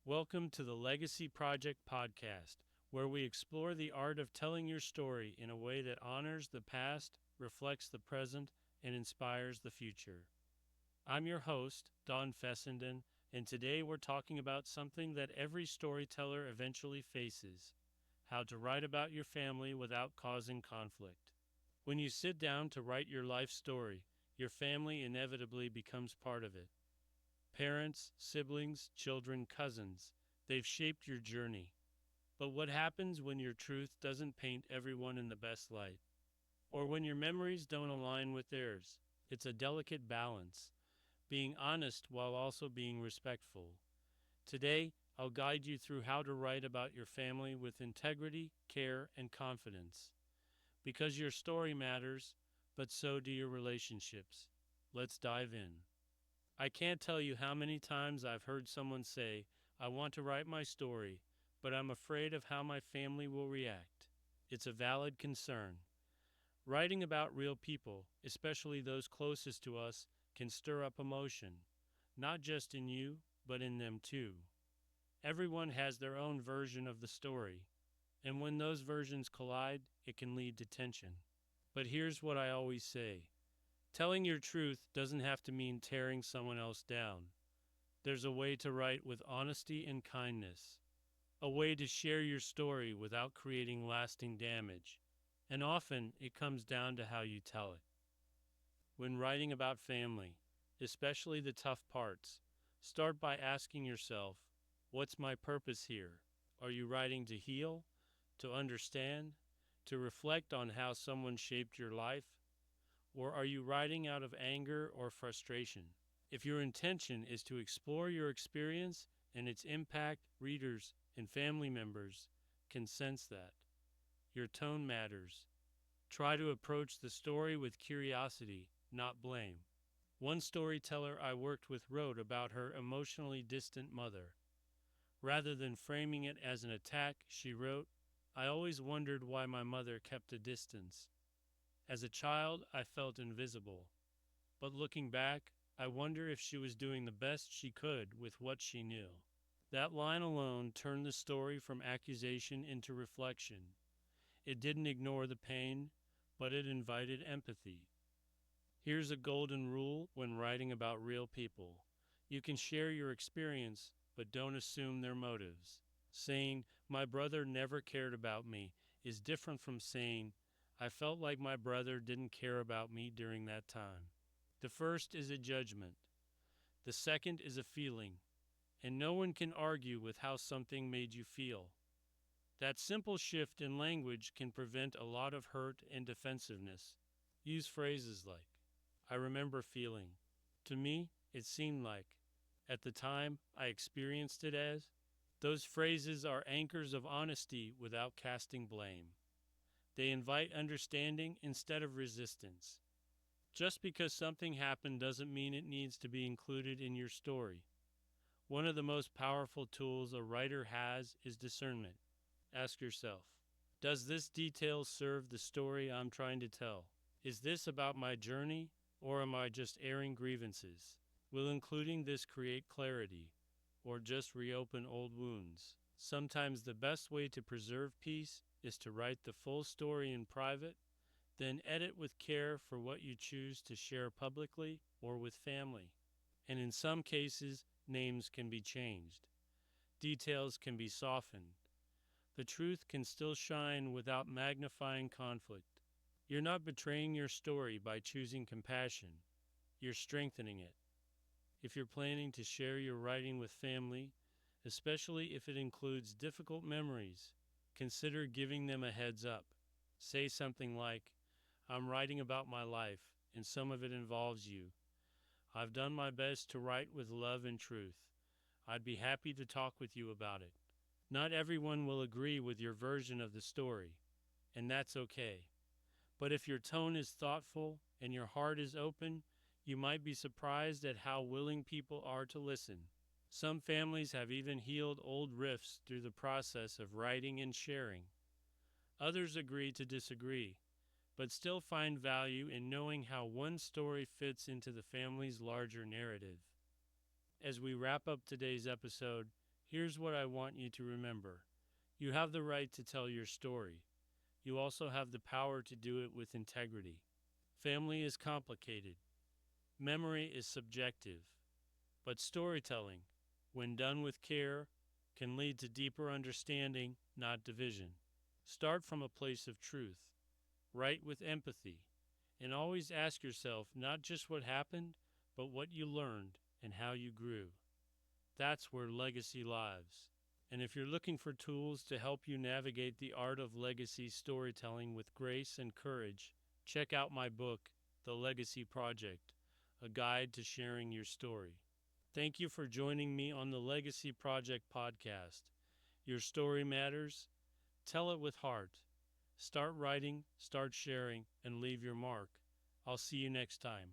Welcome to the Legacy Project podcast, where we explore the art of telling your story in a way that honors the past, reflects the present, and inspires the future. I'm your host, Don Fessenden, and today we're talking about something that every storyteller eventually faces: how to write about your family without causing conflict. When you sit down to write your life story, your family inevitably becomes part of it. Parents, siblings, children, cousins, they've shaped your journey. But what happens when your truth doesn't paint everyone in the best light? Or when your memories don't align with theirs? It's a delicate balance, being honest while also being respectful. Today, I'll guide you through how to write about your family with integrity, care, and confidence. Because your story matters, but so do your relationships. Let's dive in. I can't tell you how many times I've heard someone say, "I want to write my story, but I'm afraid of how my family will react." It's a valid concern. Writing about real people, especially those closest to us, can stir up emotion, not just in you, but in them too. Everyone has their own version of the story, and when those versions collide, it can lead to tension. But here's what I always say: telling your truth doesn't have to mean tearing someone else down. There's a way to write with honesty and kindness, a way to share your story without creating lasting damage. And often it comes down to how you tell it. When writing about family, especially the tough parts, start by asking yourself, what's my purpose here? Are you writing to heal, to understand, to reflect on how someone shaped your life? Or are you writing out of anger or frustration? If your intention is to explore your experience and its impact, readers and family members can sense that. Your tone matters. Try to approach the story with curiosity, not blame. One storyteller I worked with wrote about her emotionally distant mother. Rather than framing it as an attack, she wrote, "I always wondered why my mother kept a distance. As a child, I felt invisible. But looking back, I wonder if she was doing the best she could with what she knew." That line alone turned the story from accusation into reflection. It didn't ignore the pain, but it invited empathy. Here's a golden rule when writing about real people: you can share your experience, but don't assume their motives. Saying, "My brother never cared about me," is different from saying, "I felt like my brother didn't care about me during that time." The first is a judgment. The second is a feeling. And no one can argue with how something made you feel. That simple shift in language can prevent a lot of hurt and defensiveness. Use phrases like, "I remember feeling," "To me, it seemed like," "At the time, I experienced it as." Those phrases are anchors of honesty without casting blame. They invite understanding instead of resistance. Just because something happened doesn't mean it needs to be included in your story. One of the most powerful tools a writer has is discernment. Ask yourself, does this detail serve the story I'm trying to tell? Is this about my journey, or am I just airing grievances? Will including this create clarity, or just reopen old wounds? Sometimes the best way to preserve peace is to write the full story in private, then edit with care for what you choose to share publicly or with family. And in some cases, names can be changed. Details can be softened. The truth can still shine without magnifying conflict. You're not betraying your story by choosing compassion. You're strengthening it. If you're planning to share your writing with family, especially if it includes difficult memories, consider giving them a heads up. Say something like, "I'm writing about my life, and some of it involves you. I've done my best to write with love and truth. I'd be happy to talk with you about it." Not everyone will agree with your version of the story, and that's okay. But if your tone is thoughtful and your heart is open, you might be surprised at how willing people are to listen. Some families have even healed old rifts through the process of writing and sharing. Others agree to disagree, but still find value in knowing how one story fits into the family's larger narrative. As we wrap up today's episode, Here's what I want you to remember. You have the right to tell your story. You also have the power to do it with integrity. Family is complicated. Memory is subjective. But storytelling, when done with care, can lead to deeper understanding, not division. Start from a place of truth. Write with empathy. And always ask yourself not just what happened, but what you learned and how you grew. That's where legacy lives. And if you're looking for tools to help you navigate the art of legacy storytelling with grace and courage, check out my book, The Legacy Project, a guide to sharing your story. Thank you for joining me on the Legacy Project podcast. Your story matters. Tell it with heart. Start writing, start sharing, and leave your mark. I'll see you next time.